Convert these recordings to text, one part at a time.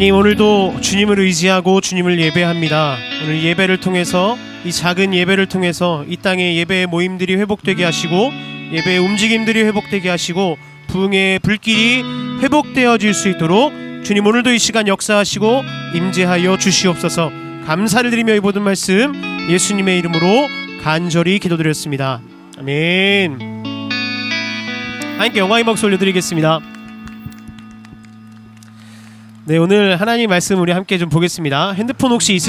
오늘도 주님을 의지하고 주님을 예배합니다. 오늘 예배를 통해서, 이 작은 예배를 통해서 이 땅의 예배의 모임들이 회복되게 하시고, 예배의 움직임들이 회복되게 하시고, 부흥의 불길이 회복되어질 수 있도록 주님 오늘도 이 시간 역사하시고 임재하여 주시옵소서. 감사를 드리며 이 모든 말씀 예수님의 이름으로 간절히 기도드렸습니다. 아멘. 하나님께 영광의 박수 올려드리겠습니다. 네, 오늘 하나님 말씀 우리 함께 좀 보겠습니다. 핸드폰 혹시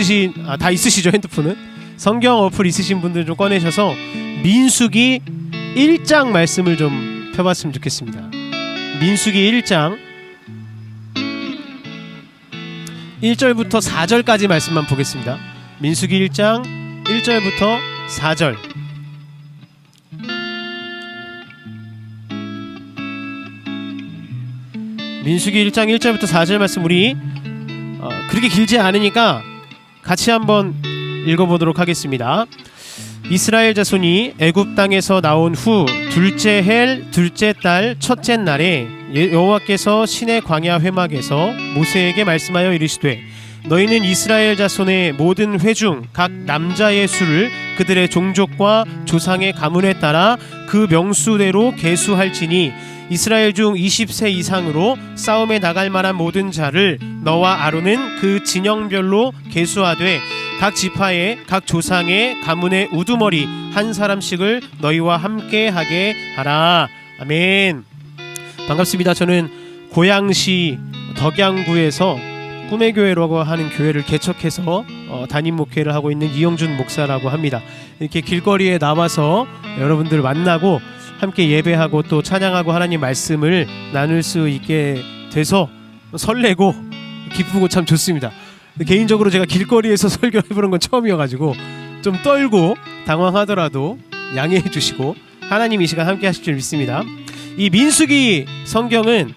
다 있으시죠? 핸드폰은? 성경 어플 있으신 분들 좀 꺼내셔서 민수기 1장 말씀을 좀 펴봤으면 좋겠습니다. 민수기 1장 1절부터 4절까지 말씀만 보겠습니다. 민수기 1장 1절부터 4절. 민수기 1장 1절부터 4절 말씀 우리 그렇게 길지 않으니까 같이 한번 읽어보도록 하겠습니다. 이스라엘 자손이 애굽 땅에서 나온 후 둘째 해 둘째 달 첫째 날에 여호와께서 시내 광야 회막에서 모세에게 말씀하여 이르시되 너희는 이스라엘 자손의 모든 회중 각 남자의 수를 그들의 종족과 조상의 가문에 따라 그 명수대로 계수할지니 이스라엘 중 20세 이상으로 싸움에 나갈 만한 모든 자를 너와 아론은 그 진영별로 계수하되 각 지파의 각 조상의 가문의 우두머리 한 사람씩을 너희와 함께 하게 하라. 아멘. 반갑습니다. 저는 고양시 덕양구에서 꿈의 교회라고 하는 교회를 개척해서 담임 목회를 하고 있는 이영준 목사라고 합니다. 이렇게 길거리에 나와서 여러분들 만나고 함께 예배하고 또 찬양하고 하나님 말씀을 나눌 수 있게 돼서 설레고 기쁘고 참 좋습니다. 개인적으로 제가 길거리에서 설교해보는 건 처음이어가지고 좀 떨고 당황하더라도 양해해 주시고 하나님 이 시간 함께 하실 줄 믿습니다. 이 민수기 성경은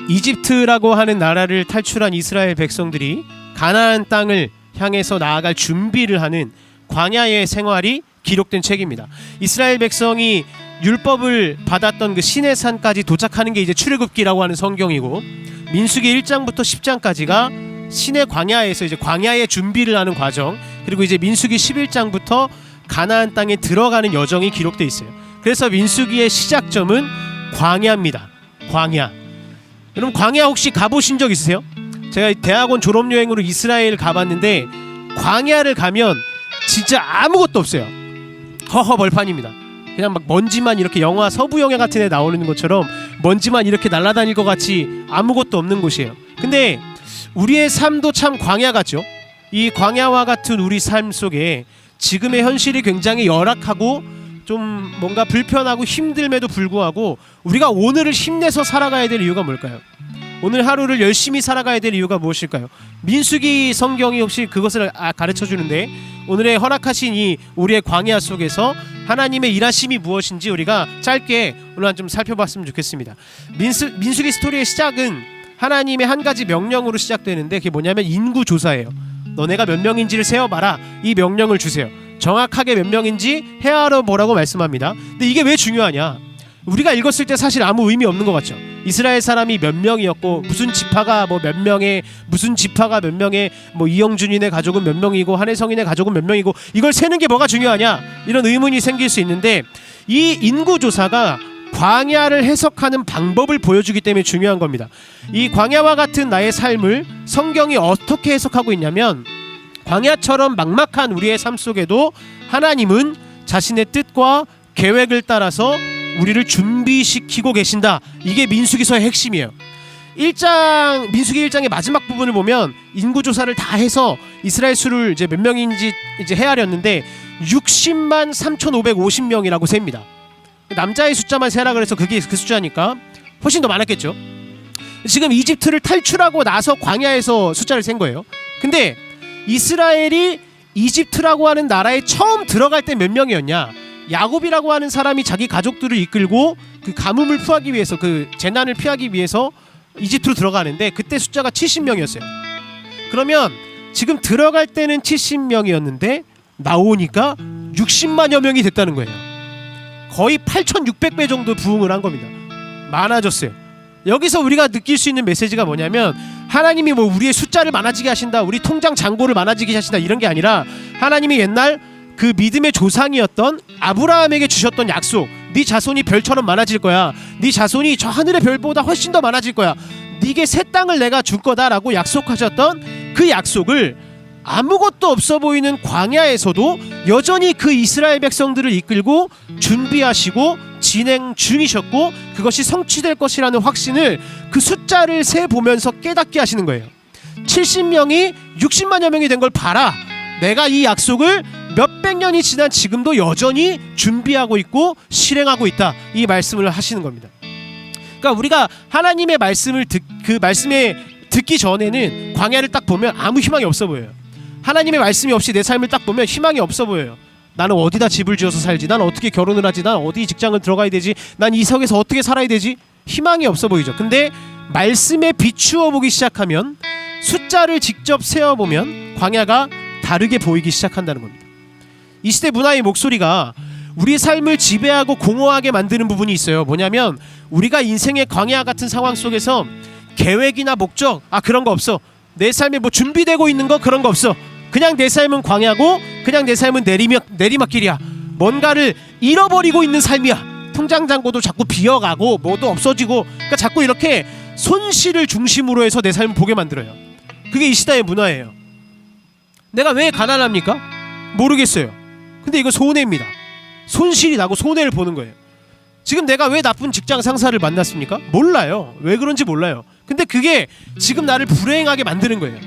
이집트라고 하는 나라를 탈출한 이스라엘 백성들이 가나안 땅을 향해서 나아갈 준비를 하는 광야의 생활이 기록된 책입니다. 이스라엘 백성이 율법을 받았던 그 시내산까지 도착하는 게 이제 출애굽기라고 하는 성경이고, 민수기 1장부터 10장까지가 시내 광야에서 이제 광야의 준비를 하는 과정, 그리고 이제 민수기 11장부터 가나안 땅에 들어가는 여정이 기록돼 있어요. 그래서 민수기의 시작점은 광야입니다. 광야. 여러분 광야 혹시 가보신 적 있으세요? 제가 대학원 졸업여행으로 이스라엘 가봤는데 광야를 가면 진짜 아무것도 없어요. 허허벌판입니다. 그냥 막 먼지만 이렇게 영화 서부 영화 같은 데 나오는 것처럼 먼지만 이렇게 날아다닐 것 같이 아무것도 없는 곳이에요. 근데 우리의 삶도 참 광야 같죠? 이 광야와 같은 우리 삶 속에 지금의 현실이 굉장히 열악하고 좀 뭔가 불편하고 힘듦에도 불구하고 우리가 오늘을 힘내서 살아가야 될 이유가 뭘까요? 오늘 하루를 열심히 살아가야 될 이유가 무엇일까요? 민수기 성경이 혹시 그것을 가르쳐 주는데, 오늘의 허락하신 이 우리의 광야 속에서 하나님의 일하심이 무엇인지 우리가 짧게 오늘 좀 살펴봤으면 좋겠습니다. 민수기 스토리의 시작은 하나님의 한 가지 명령으로 시작되는데, 그게 뭐냐면 인구조사예요. 너네가 몇 명인지를 세어봐라. 이 명령을 주세요. 정확하게 몇 명인지 헤아려 보라고 말씀합니다. 근데 이게 왜 중요하냐? 우리가 읽었을 때 사실 아무 의미 없는 것 같죠. 이스라엘 사람이 몇 명이었고 무슨 지파가 뭐 몇 명의, 무슨 지파가 몇 명의, 뭐 이영준이네 가족은 몇 명이고 한혜성이네 가족은 몇 명이고, 이걸 세는 게 뭐가 중요하냐, 이런 의문이 생길 수 있는데, 이 인구조사가 광야를 해석하는 방법을 보여주기 때문에 중요한 겁니다. 이 광야와 같은 나의 삶을 성경이 어떻게 해석하고 있냐면, 광야처럼 막막한 우리의 삶 속에도 하나님은 자신의 뜻과 계획을 따라서 우리를 준비시키고 계신다. 이게 민수기서의 핵심이에요. 민수기 1장의 마지막 부분을 보면 인구조사를 다 해서 이스라엘 수를 이제 몇 명인지 이제 헤아렸는데 60만 3,550명이라고 셉니다. 남자의 숫자만 세라 그래서 그게 그 숫자니까 훨씬 더 많았겠죠. 지금 이집트를 탈출하고 나서 광야에서 숫자를 센 거예요. 근데 이스라엘이 이집트라고 하는 나라에 처음 들어갈 때 몇 명이었냐? 야곱이라고 하는 사람이 자기 가족들을 이끌고 그 가뭄을 피하기 위해서, 그 재난을 피하기 위해서 이집트로 들어가는데 그때 숫자가 70명이었어요. 그러면 지금 들어갈 때는 70명이었는데 나오니까 60만여 명이 됐다는 거예요. 거의 8,600배 정도 부흥을 한 겁니다. 많아졌어요. 여기서 우리가 느낄 수 있는 메시지가 뭐냐면 하나님이 뭐 우리의 숫자를 많아지게 하신다, 우리 통장 잔고를 많아지게 하신다 이런 게 아니라 하나님이 옛날 그 믿음의 조상이었던 아브라함에게 주셨던 약속, 네 자손이 별처럼 많아질 거야, 네 자손이 저 하늘의 별보다 훨씬 더 많아질 거야, 네게 새 땅을 내가 줄 거다라고 약속하셨던 그 약속을 아무것도 없어 보이는 광야에서도 여전히 그 이스라엘 백성들을 이끌고 준비하시고 진행 중이셨고 그것이 성취될 것이라는 확신을 그 숫자를 세 보면서 깨닫게 하시는 거예요. 70명이 60만여 명이 된 걸 봐라, 내가 이 약속을 몇백 년이 지난 지금도 여전히 준비하고 있고 실행하고 있다, 이 말씀을 하시는 겁니다. 그러니까 우리가 하나님의 말씀을 듣기 전에는 광야를 딱 보면 아무 희망이 없어 보여요. 하나님의 말씀이 없이 내 삶을 딱 보면 희망이 없어 보여요. 나는 어디다 집을 지어서 살지, 난 어떻게 결혼을 하지, 난 어디 직장을 들어가야 되지, 난 이 석에서 어떻게 살아야 되지, 희망이 없어 보이죠. 근데 말씀에 비추어 보기 시작하면, 숫자를 직접 세어보면 광야가 다르게 보이기 시작한다는 겁니다. 이 시대 문화의 목소리가 우리 삶을 지배하고 공허하게 만드는 부분이 있어요. 뭐냐면 우리가 인생의 광야 같은 상황 속에서 계획이나 목적, 그런 거 없어, 내 삶에 뭐 준비되고 있는 거 그런 거 없어, 그냥 내 삶은 광야고 그냥 내 삶은 내리막길이야, 뭔가를 잃어버리고 있는 삶이야, 통장 잔고도 자꾸 비어가고 뭐도 없어지고, 그러니까 자꾸 이렇게 손실을 중심으로 해서 내 삶을 보게 만들어요. 그게 이 시대의 문화예요. 내가 왜 가난합니까? 모르겠어요. 근데 이거 손해입니다. 손실이 나고 손해를 보는 거예요. 지금 내가 왜 나쁜 직장 상사를 만났습니까? 몰라요. 왜 그런지 몰라요. 근데 그게 지금 나를 불행하게 만드는 거예요.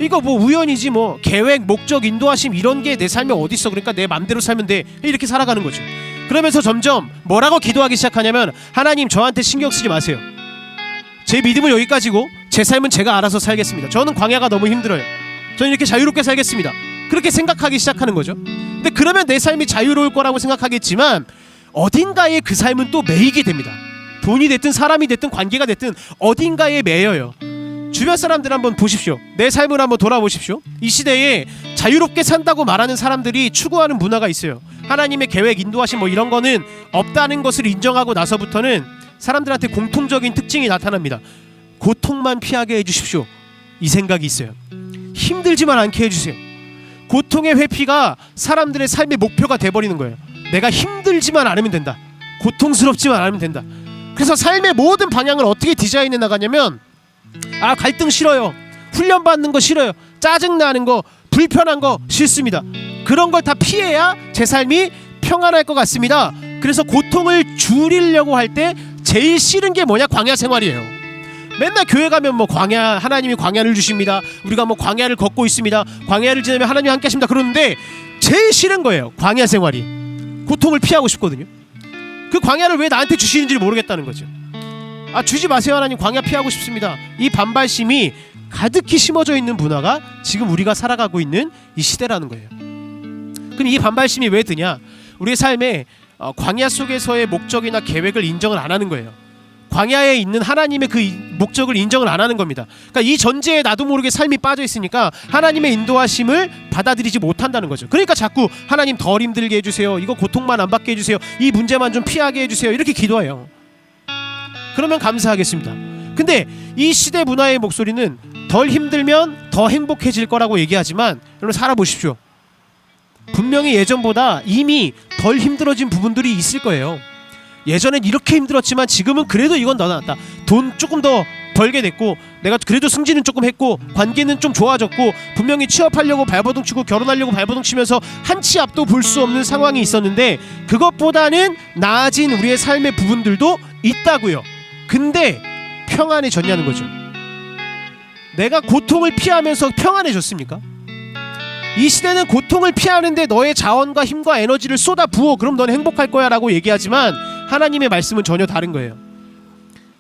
이거 뭐 우연이지, 뭐 계획, 목적, 인도하심 이런 게 내 삶에 어디 있어, 그러니까 내 맘대로 살면 돼, 이렇게 살아가는 거죠. 그러면서 점점 뭐라고 기도하기 시작하냐면, 하나님 저한테 신경 쓰지 마세요, 제 믿음은 여기까지고 제 삶은 제가 알아서 살겠습니다, 저는 광야가 너무 힘들어요, 저는 이렇게 자유롭게 살겠습니다, 그렇게 생각하기 시작하는 거죠. 근데 그러면 내 삶이 자유로울 거라고 생각하겠지만 어딘가에 그 삶은 또 매이게 됩니다. 돈이 됐든 사람이 됐든 관계가 됐든 어딘가에 매여요. 주변 사람들 한번 보십시오. 내 삶을 한번 돌아보십시오. 이 시대에 자유롭게 산다고 말하는 사람들이 추구하는 문화가 있어요. 하나님의 계획, 인도하심 뭐 이런 거는 없다는 것을 인정하고 나서부터는 사람들한테 공통적인 특징이 나타납니다. 고통만 피하게 해주십시오, 이 생각이 있어요. 힘들지만 않게 해주세요. 고통의 회피가 사람들의 삶의 목표가 돼버리는 거예요. 내가 힘들지만 않으면 된다, 고통스럽지만 않으면 된다. 그래서 삶의 모든 방향을 어떻게 디자인해 나가냐면, 갈등 싫어요, 훈련받는 거 싫어요, 짜증나는 거, 불편한 거 싫습니다, 그런 걸 다 피해야 제 삶이 평안할 것 같습니다. 그래서 고통을 줄이려고 할 때 제일 싫은 게 뭐냐? 광야 생활이에요. 맨날 교회 가면 뭐 광야, 하나님이 광야를 주십니다, 우리가 뭐 광야를 걷고 있습니다, 광야를 지나면 하나님이 함께 하십니다, 그러는데 제일 싫은 거예요, 광야 생활이. 고통을 피하고 싶거든요. 그 광야를 왜 나한테 주시는지 모르겠다는 거죠. 주지 마세요, 하나님, 광야 피하고 싶습니다. 이 반발심이 가득히 심어져 있는 문화가 지금 우리가 살아가고 있는 이 시대라는 거예요. 그럼 이 반발심이 왜 드냐? 우리의 삶에 광야 속에서의 목적이나 계획을 인정을 안 하는 거예요. 광야에 있는 하나님의 그 목적을 인정을 안 하는 겁니다. 그러니까 이 전제에 나도 모르게 삶이 빠져 있으니까 하나님의 인도하심을 받아들이지 못한다는 거죠. 그러니까 자꾸 하나님 덜 힘들게 해주세요, 이거 고통만 안 받게 해주세요, 이 문제만 좀 피하게 해주세요, 이렇게 기도해요. 그러면 감사하겠습니다. 근데 이 시대 문화의 목소리는 덜 힘들면 더 행복해질 거라고 얘기하지만, 여러분 살아보십시오. 분명히 예전보다 이미 덜 힘들어진 부분들이 있을 거예요. 예전엔 이렇게 힘들었지만 지금은 그래도 이건 더 낫다, 돈 조금 더 벌게 됐고, 내가 그래도 승진은 조금 했고, 관계는 좀 좋아졌고, 분명히 취업하려고 발버둥 치고 결혼하려고 발버둥 치면서 한치 앞도 볼 수 없는 상황이 있었는데 그것보다는 나아진 우리의 삶의 부분들도 있다고요. 근데 평안해졌냐는 거죠. 내가 고통을 피하면서 평안해졌습니까? 이 시대는 고통을 피하는데 너의 자원과 힘과 에너지를 쏟아 부어, 그럼 넌 행복할 거야 라고 얘기하지만 하나님의 말씀은 전혀 다른 거예요.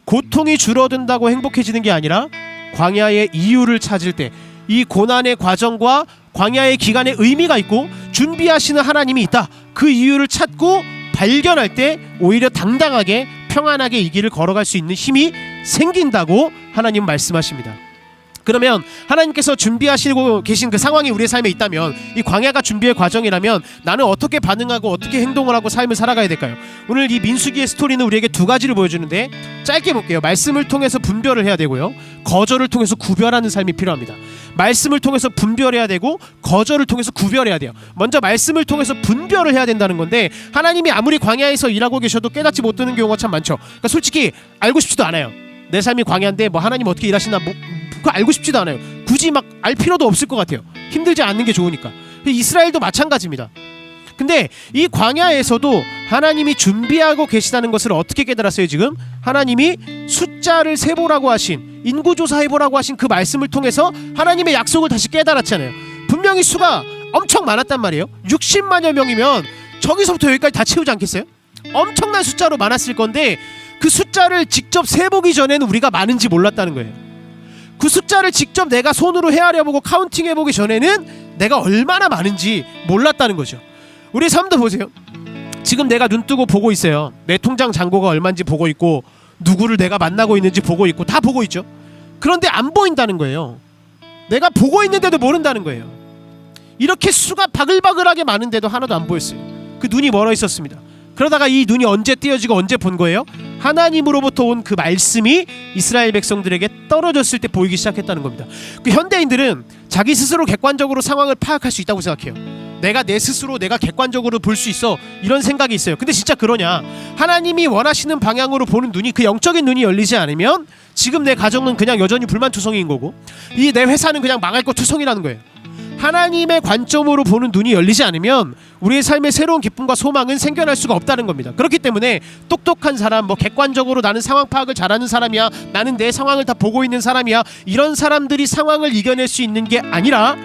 고통이 줄어든다고 행복해지는 게 아니라 광야의 이유를 찾을 때, 이 고난의 과정과 광야의 기간에 의미가 있고 준비하시는 하나님이 있다, 그 이유를 찾고 발견할 때 오히려 당당하게 평안하게 이 길을 걸어갈 수 있는 힘이 생긴다고 하나님은 말씀하십니다. 그러면 하나님께서 준비하시고 계신 그 상황이 우리의 삶에 있다면, 이 광야가 준비의 과정이라면 나는 어떻게 반응하고 어떻게 행동을 하고 삶을 살아가야 될까요? 오늘 이 민수기의 스토리는 우리에게 두 가지를 보여주는데, 짧게 볼게요. 말씀을 통해서 분별을 해야 되고요, 거절을 통해서 구별하는 삶이 필요합니다. 말씀을 통해서 분별해야 되고 거절을 통해서 구별해야 돼요. 먼저 말씀을 통해서 분별을 해야 된다는 건데, 하나님이 아무리 광야에서 일하고 계셔도 깨닫지 못하는 경우가 참 많죠. 그러니까 솔직히 알고 싶지도 않아요. 내 삶이 광야인데 뭐 하나님 어떻게 일하시나 그거 알고 싶지도 않아요. 굳이 막 알 필요도 없을 것 같아요. 힘들지 않는 게 좋으니까. 이스라엘도 마찬가지입니다. 근데 이 광야에서도 하나님이 준비하고 계시다는 것을 어떻게 깨달았어요? 지금 하나님이 숫자를 세보라고 하신, 인구조사 해보라고 하신 그 말씀을 통해서 하나님의 약속을 다시 깨달았잖아요. 분명히 수가 엄청 많았단 말이에요. 60만여 명이면 저기서부터 여기까지 다 채우지 않겠어요? 엄청난 숫자로 많았을 건데, 그 숫자를 직접 세보기 전에는 우리가 많은지 몰랐다는 거예요. 그 숫자를 직접 내가 손으로 헤아려보고 카운팅해보기 전에는 내가 얼마나 많은지 몰랐다는 거죠. 우리 삶도 보세요. 지금 내가 눈 뜨고 보고 있어요. 내 통장 잔고가 얼마인지 보고 있고, 누구를 내가 만나고 있는지 보고 있고, 다 보고 있죠. 그런데 안 보인다는 거예요. 내가 보고 있는데도 모른다는 거예요. 이렇게 수가 바글바글하게 많은데도 하나도 안 보였어요. 그 눈이 멀어 있었습니다. 그러다가 이 눈이 언제 띄어지고 언제 본 거예요? 하나님으로부터 온 그 말씀이 이스라엘 백성들에게 떨어졌을 때 보이기 시작했다는 겁니다. 그 현대인들은 자기 스스로 객관적으로 상황을 파악할 수 있다고 생각해요. 내가 내 스스로 내가 객관적으로 볼 수 있어, 이런 생각이 있어요. 근데 진짜 그러냐? 하나님이 원하시는 방향으로 보는 눈이, 그 영적인 눈이 열리지 않으면 지금 내 가정은 그냥 여전히 불만투성이인 거고, 이 내 회사는 그냥 망할 것 투성이라는 거예요. 하나님의 관점으로 보는 눈이 열리지 않으면 우리의 삶의 새로운 기쁨과 소망은 생겨날 수가 없다는 겁니다. 그렇기 때문에 똑똑한 사람, 뭐 객관적으로 나는 상황 파악을 잘하는 사람이야, 나는 내 상황을 다 보고 있는 사람이야, 이런 사람들이 상황을 이겨낼 수 있는 게 아니라,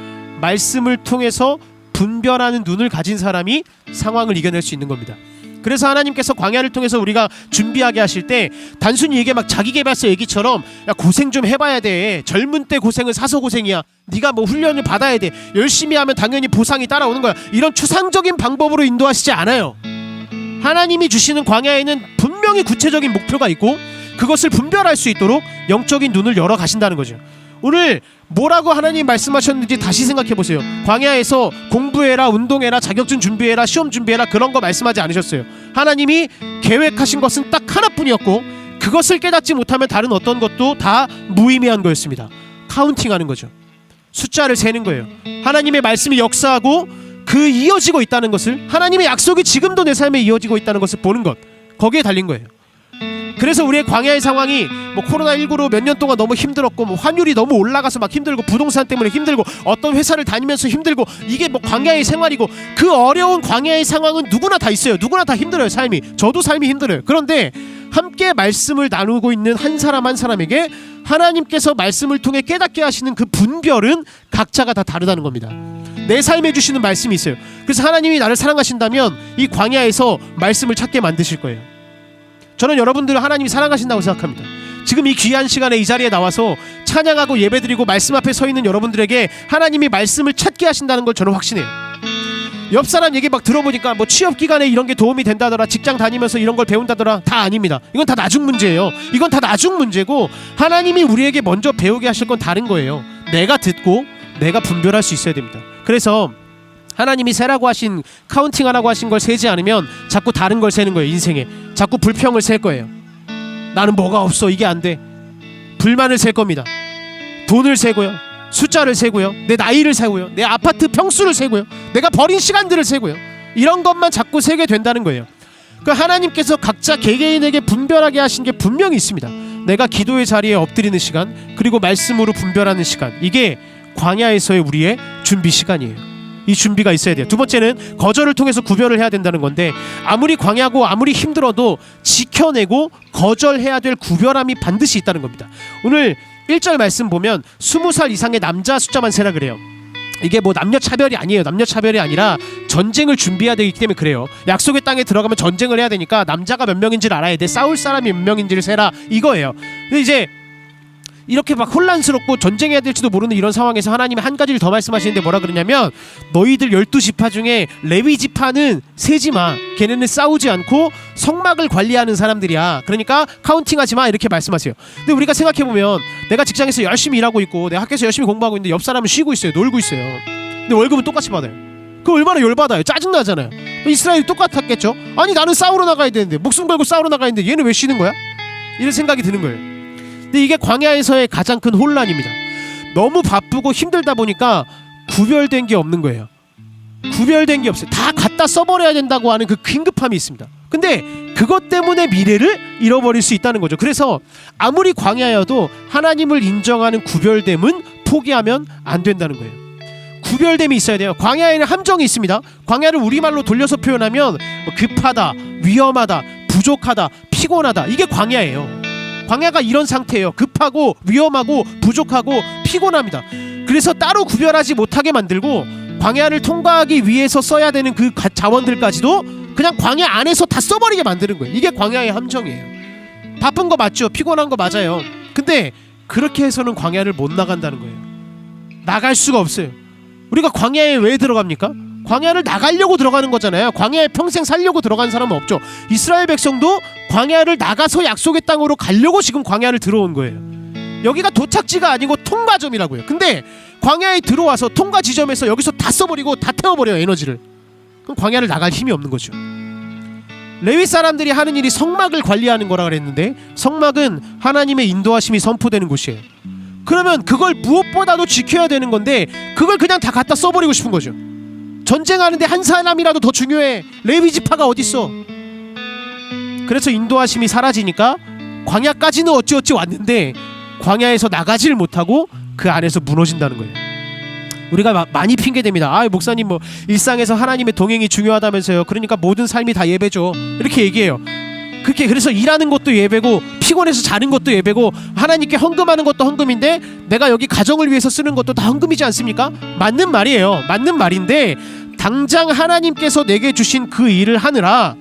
말씀을 통해서 분별하는 눈을 가진 사람이 상황을 이겨낼 수 있는 겁니다. 그래서 하나님께서 광야를 통해서 우리가 준비하게 하실 때, 단순히 이게 막 자기계발서 얘기처럼 야 고생 좀 해봐야 돼, 젊은 때 고생은 사서 고생이야, 네가 뭐 훈련을 받아야 돼, 열심히 하면 당연히 보상이 따라오는 거야, 이런 추상적인 방법으로 인도하시지 않아요. 하나님이 주시는 광야에는 분명히 구체적인 목표가 있고, 그것을 분별할 수 있도록 영적인 눈을 열어 가신다는 거죠. 오늘 뭐라고 하나님 말씀하셨는지 다시 생각해보세요. 광야에서 공부해라, 운동해라, 자격증 준비해라, 시험 준비해라, 그런 거 말씀하지 않으셨어요. 하나님이 계획하신 것은 딱 하나뿐이었고, 그것을 깨닫지 못하면 다른 어떤 것도 다 무의미한 거였습니다. 카운팅하는 거죠. 숫자를 세는 거예요. 하나님의 말씀이 역사하고 그 이어지고 있다는 것을, 하나님의 약속이 지금도 내 삶에 이어지고 있다는 것을 보는 것, 거기에 달린 거예요. 그래서 우리의 광야의 상황이 뭐 코로나19로 몇 년 동안 너무 힘들었고, 뭐 환율이 너무 올라가서 막 힘들고, 부동산 때문에 힘들고, 어떤 회사를 다니면서 힘들고, 이게 뭐 광야의 생활이고, 그 어려운 광야의 상황은 누구나 다 있어요. 누구나 다 힘들어요. 삶이, 저도 삶이 힘들어요. 그런데 함께 말씀을 나누고 있는 한 사람 한 사람에게 하나님께서 말씀을 통해 깨닫게 하시는 그 분별은 각자가 다 다르다는 겁니다. 내 삶에 주시는 말씀이 있어요. 그래서 하나님이 나를 사랑하신다면 이 광야에서 말씀을 찾게 만드실 거예요. 저는 여러분들을 하나님이 사랑하신다고 생각합니다. 지금 이 귀한 시간에 이 자리에 나와서 찬양하고 예배드리고 말씀 앞에 서 있는 여러분들에게 하나님이 말씀을 찾게 하신다는 걸 저는 확신해요. 옆 사람 얘기 막 들어보니까 뭐 취업 기간에 이런 게 도움이 된다더라, 직장 다니면서 이런 걸 배운다더라, 다 아닙니다. 이건 다 나중 문제예요. 이건 다 나중 문제고, 하나님이 우리에게 먼저 배우게 하실 건 다른 거예요. 내가 듣고 내가 분별할 수 있어야 됩니다. 그래서 하나님이 세라고 하신, 카운팅하라고 하신 걸 세지 않으면 자꾸 다른 걸 세는 거예요. 인생에 자꾸 불평을 셀 거예요. 나는 뭐가 없어, 이게 안 돼. 불만을 셀 겁니다. 돈을 세고요, 숫자를 세고요, 내 나이를 세고요, 내 아파트 평수를 세고요, 내가 버린 시간들을 세고요, 이런 것만 자꾸 세게 된다는 거예요. 그 하나님께서 각자 개개인에게 분별하게 하신 게 분명히 있습니다. 내가 기도의 자리에 엎드리는 시간, 그리고 말씀으로 분별하는 시간, 이게 광야에서의 우리의 준비 시간이에요. 이 준비가 있어야 돼요. 두 번째는 거절을 통해서 구별을 해야 된다는 건데, 아무리 광야고 아무리 힘들어도 지켜내고 거절해야 될 구별함이 반드시 있다는 겁니다. 오늘 1절 말씀 보면 20살 이상의 남자 숫자만 세라 그래요. 이게 뭐 남녀 차별이 아니에요. 남녀 차별이 아니라 전쟁을 준비해야 되기 때문에 그래요. 약속의 땅에 들어가면 전쟁을 해야 되니까 남자가 몇 명인지를 알아야 돼. 싸울 사람이 몇 명인지를 세라, 이거예요. 근데 이제 이렇게 막 혼란스럽고 전쟁해야 될지도 모르는 이런 상황에서 하나님이 한 가지를 더 말씀하시는데 뭐라 그러냐면 너희들 12지파 중에 레위 지파는 세지마. 걔네는 싸우지 않고 성막을 관리하는 사람들이야. 그러니까 카운팅하지 마 이렇게 말씀하세요. 근데 우리가 생각해보면 내가 직장에서 열심히 일하고 있고 내가 학교에서 열심히 공부하고 있는데 옆 사람은 쉬고 있어요. 놀고 있어요. 근데 월급은 똑같이 받아요. 그럼 얼마나 열받아요. 짜증나잖아요. 이스라엘이 똑같았겠죠. 아니 나는 싸우러 나가야 되는데 목숨 걸고 싸우러 나가야 되는데 얘는 왜 쉬는 거야? 이런 생각이 드는 거예요. 근데 이게 광야에서의 가장 큰 혼란입니다. 너무 바쁘고 힘들다 보니까 구별된 게 없는 거예요. 구별된 게 없어요. 다 갖다 써버려야 된다고 하는 그 긴급함이 있습니다. 근데 그것 때문에 미래를 잃어버릴 수 있다는 거죠. 그래서 아무리 광야여도 하나님을 인정하는 구별됨은 포기하면 안 된다는 거예요. 구별됨이 있어야 돼요. 광야에는 함정이 있습니다. 광야를 우리말로 돌려서 표현하면 급하다, 위험하다, 부족하다, 피곤하다. 이게 광야예요. 광야가 이런 상태예요. 급하고 위험하고 부족하고 피곤합니다. 그래서 따로 구별하지 못하게 만들고 광야를 통과하기 위해서 써야 되는 그 자원들까지도 그냥 광야 안에서 다 써버리게 만드는 거예요. 이게 광야의 함정이에요. 바쁜 거 맞죠? 피곤한 거 맞아요. 근데 그렇게 해서는 광야를 못 나간다는 거예요. 나갈 수가 없어요. 우리가 광야에 왜 들어갑니까? 광야를 나가려고 들어가는 거잖아요. 광야에 평생 살려고 들어간 사람은 없죠. 이스라엘 백성도 광야를 나가서 약속의 땅으로 가려고 지금 광야를 들어온 거예요. 여기가 도착지가 아니고 통과점이라고요. 근데 광야에 들어와서 통과 지점에서 여기서 다 써버리고 다 태워버려요. 에너지를. 그럼 광야를 나갈 힘이 없는 거죠. 레위 사람들이 하는 일이 성막을 관리하는 거라 그랬는데 성막은 하나님의 인도하심이 선포되는 곳이에요. 그러면 그걸 무엇보다도 지켜야 되는 건데 그걸 그냥 다 갖다 써버리고 싶은 거죠. 전쟁하는데 한 사람이라도 더 중요해. 레위 지파가 어딨어. 그래서 인도하심이 사라지니까 광야까지는 어찌어찌 왔는데 광야에서 나가지를 못하고 그 안에서 무너진다는 거예요. 우리가 많이 핑계댑니다. 아 목사님 뭐 일상에서 하나님의 동행이 중요하다면서요. 그러니까 모든 삶이 다 예배죠. 이렇게 얘기해요. 그래서 일하는 것도 예배고 피곤해서 자는 것도 예배고 하나님께 헌금하는 것도 헌금인데 내가 여기 가정을 위해서 쓰는 것도 다 헌금이지 않습니까? 맞는 말이에요. 맞는 말인데 당장 하나님께서 내게 주신 그 일을 하느라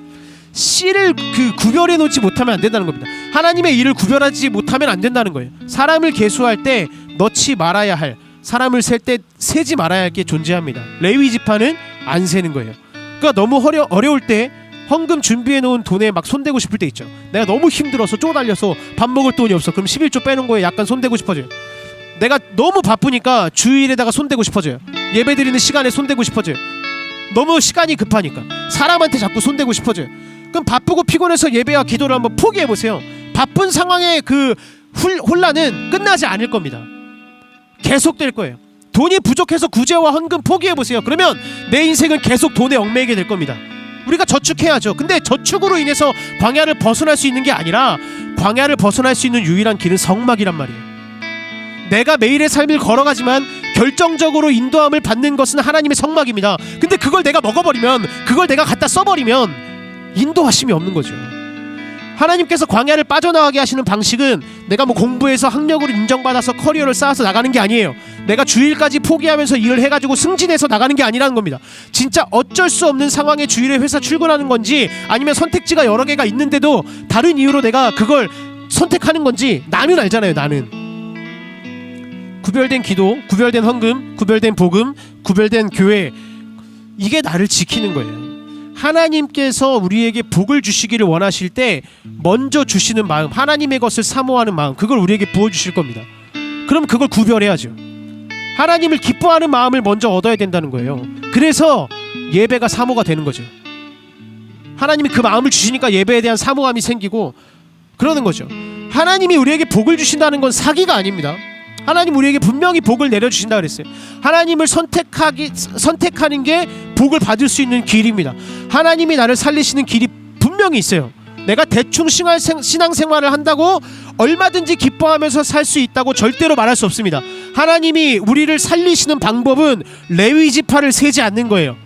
씨를 구별해 놓지 못하면 안 된다는 겁니다. 하나님의 일을 구별하지 못하면 안 된다는 거예요. 사람을 계수할 때 넣지 말아야 할, 사람을 셀 때 세지 말아야 할 게 존재합니다. 레위 지파는 안 세는 거예요. 그러니까 너무 어려울 때 헌금 준비해 놓은 돈에 막 손대고 싶을 때 있죠. 내가 너무 힘들어서 쪼달려서 밥 먹을 돈이 없어. 그럼 11조 빼놓은 거에 약간 손대고 싶어져요. 내가 너무 바쁘니까 주일에다가 손대고 싶어져요. 예배 드리는 시간에 손대고 싶어져요. 너무 시간이 급하니까 사람한테 자꾸 손대고 싶어져요. 그럼 바쁘고 피곤해서 예배와 기도를 한번 포기해보세요. 바쁜 상황의 그 혼란은 끝나지 않을 겁니다. 계속될 거예요. 돈이 부족해서 구제와 헌금 포기해보세요. 그러면 내 인생은 계속 돈에 얽매이게 될 겁니다. 우리가 저축해야죠. 근데 저축으로 인해서 광야를 벗어날 수 있는 게 아니라 광야를 벗어날 수 있는 유일한 길은 성막이란 말이에요. 내가 매일의 삶을 걸어가지만 결정적으로 인도함을 받는 것은 하나님의 성막입니다. 근데 그걸 내가 먹어버리면, 그걸 내가 갖다 써버리면 인도하심이 없는 거죠. 하나님께서 광야를 빠져나가게 하시는 방식은 내가 뭐 공부해서 학력으로 인정받아서 커리어를 쌓아서 나가는 게 아니에요. 내가 주일까지 포기하면서 일을 해가지고 승진해서 나가는 게 아니라는 겁니다. 진짜 어쩔 수 없는 상황에 주일에 회사 출근하는 건지 아니면 선택지가 여러 개가 있는데도 다른 이유로 내가 그걸 선택하는 건지 나는 알잖아요. 나는 구별된 기도, 구별된 헌금, 구별된 복음, 구별된 교회, 이게 나를 지키는 거예요. 하나님께서 우리에게 복을 주시기를 원하실 때 먼저 주시는 마음, 하나님의 것을 사모하는 마음, 그걸 우리에게 부어주실 겁니다. 그럼 그걸 구별해야죠. 하나님을 기뻐하는 마음을 먼저 얻어야 된다는 거예요. 그래서 예배가 사모가 되는 거죠. 하나님이 그 마음을 주시니까 예배에 대한 사모함이 생기고 그러는 거죠. 하나님이 우리에게 복을 주신다는 건 사기가 아닙니다. 하나님 우리에게 분명히 복을 내려주신다 그랬어요. 하나님을 선택하는 게 복을 받을 수 있는 길입니다. 하나님이 나를 살리시는 길이 분명히 있어요. 내가 대충 신앙생활을 한다고 얼마든지 기뻐하면서 살 수 있다고 절대로 말할 수 없습니다. 하나님이 우리를 살리시는 방법은 레위 지파를 세지 않는 거예요.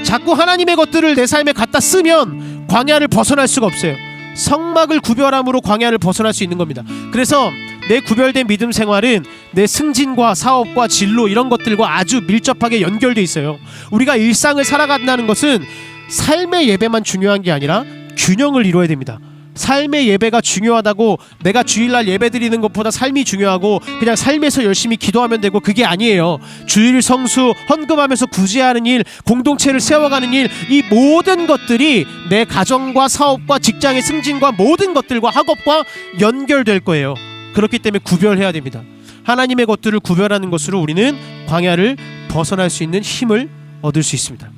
자꾸 하나님의 것들을 내 삶에 갖다 쓰면 광야를 벗어날 수가 없어요. 성막을 구별함으로 광야를 벗어날 수 있는 겁니다. 그래서 내 구별된 믿음 생활은 내 승진과 사업과 진로 이런 것들과 아주 밀접하게 연결돼 있어요. 우리가 일상을 살아간다는 것은 삶의 예배만 중요한 게 아니라 균형을 이루어야 됩니다. 삶의 예배가 중요하다고 내가 주일날 예배 드리는 것보다 삶이 중요하고 그냥 삶에서 열심히 기도하면 되고, 그게 아니에요. 주일 성수, 헌금하면서 구제하는 일, 공동체를 세워가는 일, 이 모든 것들이 내 가정과 사업과 직장의 승진과 모든 것들과 학업과 연결될 거예요. 그렇기 때문에 구별해야 됩니다. 하나님의 것들을 구별하는 것으로 우리는 광야를 벗어날 수 있는 힘을 얻을 수 있습니다.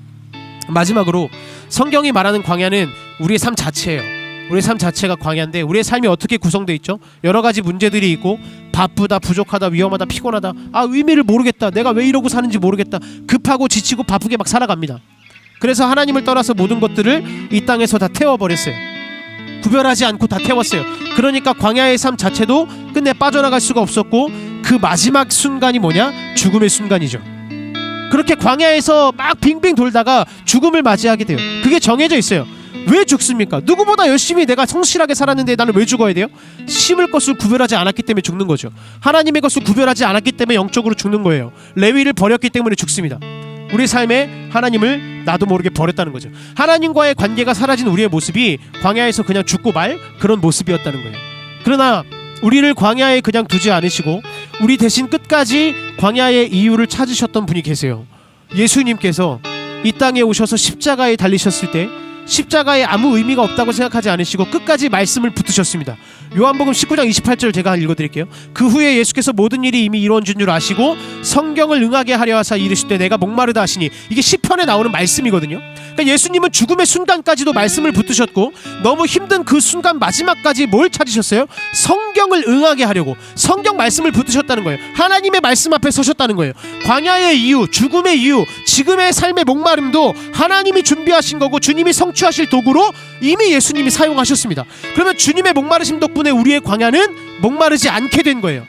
마지막으로 성경이 말하는 광야는 우리의 삶 자체예요. 우리의 삶 자체가 광야인데, 우리의 삶이 어떻게 구성되어 있죠? 여러 가지 문제들이 있고, 바쁘다, 부족하다, 위험하다, 피곤하다, 의미를 모르겠다, 내가 왜 이러고 사는지 모르겠다, 급하고 지치고 바쁘게 막 살아갑니다. 그래서 하나님을 떠나서 모든 것들을 이 땅에서 다 태워버렸어요. 구별하지 않고 다 태웠어요. 그러니까 광야의 삶 자체도 끝내 빠져나갈 수가 없었고, 그 마지막 순간이 뭐냐? 죽음의 순간이죠. 그렇게 광야에서 막 빙빙 돌다가 죽음을 맞이하게 돼요. 그게 정해져 있어요. 왜 죽습니까? 누구보다 열심히 내가 성실하게 살았는데 나는 왜 죽어야 돼요? 심을 것을 구별하지 않았기 때문에 죽는 거죠. 하나님의 것을 구별하지 않았기 때문에 영적으로 죽는 거예요. 레위를 버렸기 때문에 죽습니다. 우리 삶에 하나님을 나도 모르게 버렸다는 거죠. 하나님과의 관계가 사라진 우리의 모습이 광야에서 그냥 죽고 말 그런 모습이었다는 거예요. 그러나 우리를 광야에 그냥 두지 않으시고 우리 대신 끝까지 광야의 이유를 찾으셨던 분이 계세요. 예수님께서 이 땅에 오셔서 십자가에 달리셨을 때 십자가에 아무 의미가 없다고 생각하지 않으시고 끝까지 말씀을 붙드셨습니다. 요한복음 19장 28절 제가 읽어드릴게요. 그 후에 예수께서 모든 일이 이미 이루어진 줄 아시고 성경을 응하게 하려 하사 이르시되 내가 목마르다 하시니, 이게 시편에 나오는 말씀이거든요. 그러니까 예수님은 죽음의 순간까지도 말씀을 붙드셨고, 너무 힘든 그 순간 마지막까지 뭘 찾으셨어요? 성경을 응하게 하려고 성경 말씀을 붙드셨다는 거예요. 하나님의 말씀 앞에 서셨다는 거예요. 광야의 이유, 죽음의 이유, 지금의 삶의 목마름도 하나님이 준비하신 거고 주님이 성취하실 도구로 이미 예수님이 사용하셨습니다. 그러면 주님의 목마르심 덕분에 우리의 광야는 목마르지 않게 된 거예요.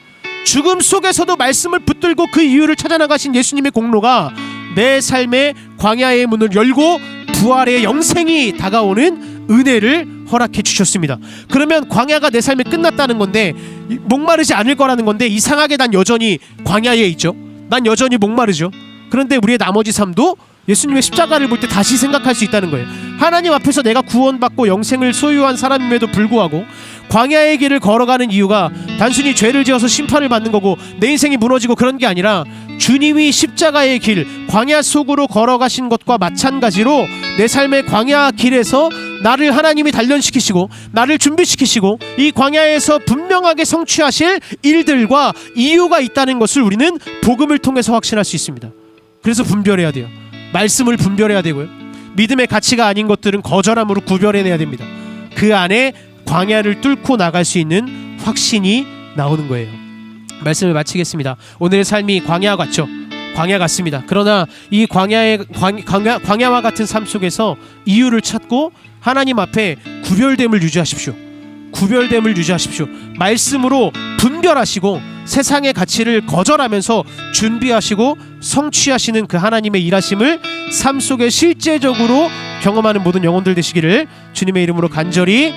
죽음 속에서도 말씀을 붙들고 그 이유를 찾아나가신 예수님의 공로가 내 삶의 광야의 문을 열고 부활의 영생이 다가오는 은혜를 허락해 주셨습니다. 그러면 광야가 내 삶에 끝났다는 건데, 목마르지 않을 거라는 건데, 이상하게 난 여전히 광야에 있죠. 난 여전히 목마르죠. 그런데 우리의 나머지 삶도 예수님의 십자가를 볼 때 다시 생각할 수 있다는 거예요. 하나님 앞에서 내가 구원받고 영생을 소유한 사람임에도 불구하고 광야의 길을 걸어가는 이유가 단순히 죄를 지어서 심판을 받는 거고 내 인생이 무너지고 그런 게 아니라, 주님이 십자가의 길, 광야 속으로 걸어가신 것과 마찬가지로 내 삶의 광야 길에서 나를 하나님이 단련시키시고 나를 준비시키시고 이 광야에서 분명하게 성취하실 일들과 이유가 있다는 것을 우리는 복음을 통해서 확신할 수 있습니다. 그래서 분별해야 돼요. 말씀을 분별해야 되고요. 믿음의 가치가 아닌 것들은 거절함으로 구별해내야 됩니다. 그 안에 광야를 뚫고 나갈 수 있는 확신이 나오는 거예요. 말씀을 마치겠습니다. 오늘의 삶이 광야 같죠? 광야 같습니다. 그러나 이 광야와 같은 삶 속에서 이유를 찾고 하나님 앞에 구별됨을 유지하십시오. 구별됨을 유지하십시오. 말씀으로 분별하시고 세상의 가치를 거절하면서 준비하시고 성취하시는 그 하나님의 일하심을 삶 속에 실제적으로 경험하는 모든 영혼들 되시기를 주님의 이름으로 간절히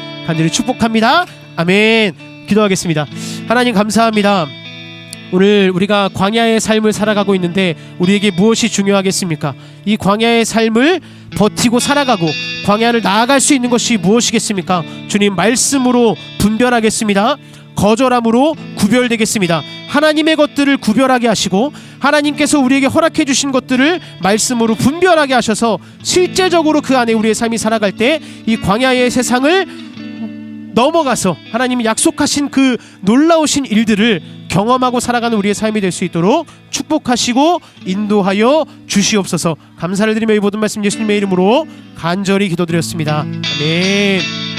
축복합니다. 아멘. 기도하겠습니다. 하나님 감사합니다. 오늘 우리가 광야의 삶을 살아가고 있는데 우리에게 무엇이 중요하겠습니까? 이 광야의 삶을 버티고 살아가고 광야를 나아갈 수 있는 것이 무엇이겠습니까? 주님, 말씀으로 분별하겠습니다. 거절함으로 구별되겠습니다. 하나님의 것들을 구별하게 하시고 하나님께서 우리에게 허락해 주신 것들을 말씀으로 분별하게 하셔서 실제적으로 그 안에 우리의 삶이 살아갈 때 이 광야의 세상을 넘어가서 하나님이 약속하신 그 놀라우신 일들을 경험하고 살아가는 우리의 삶이 될 수 있도록 축복하시고 인도하여 주시옵소서. 감사를 드리며 이 모든 말씀 예수님의 이름으로 간절히 기도드렸습니다. 아멘.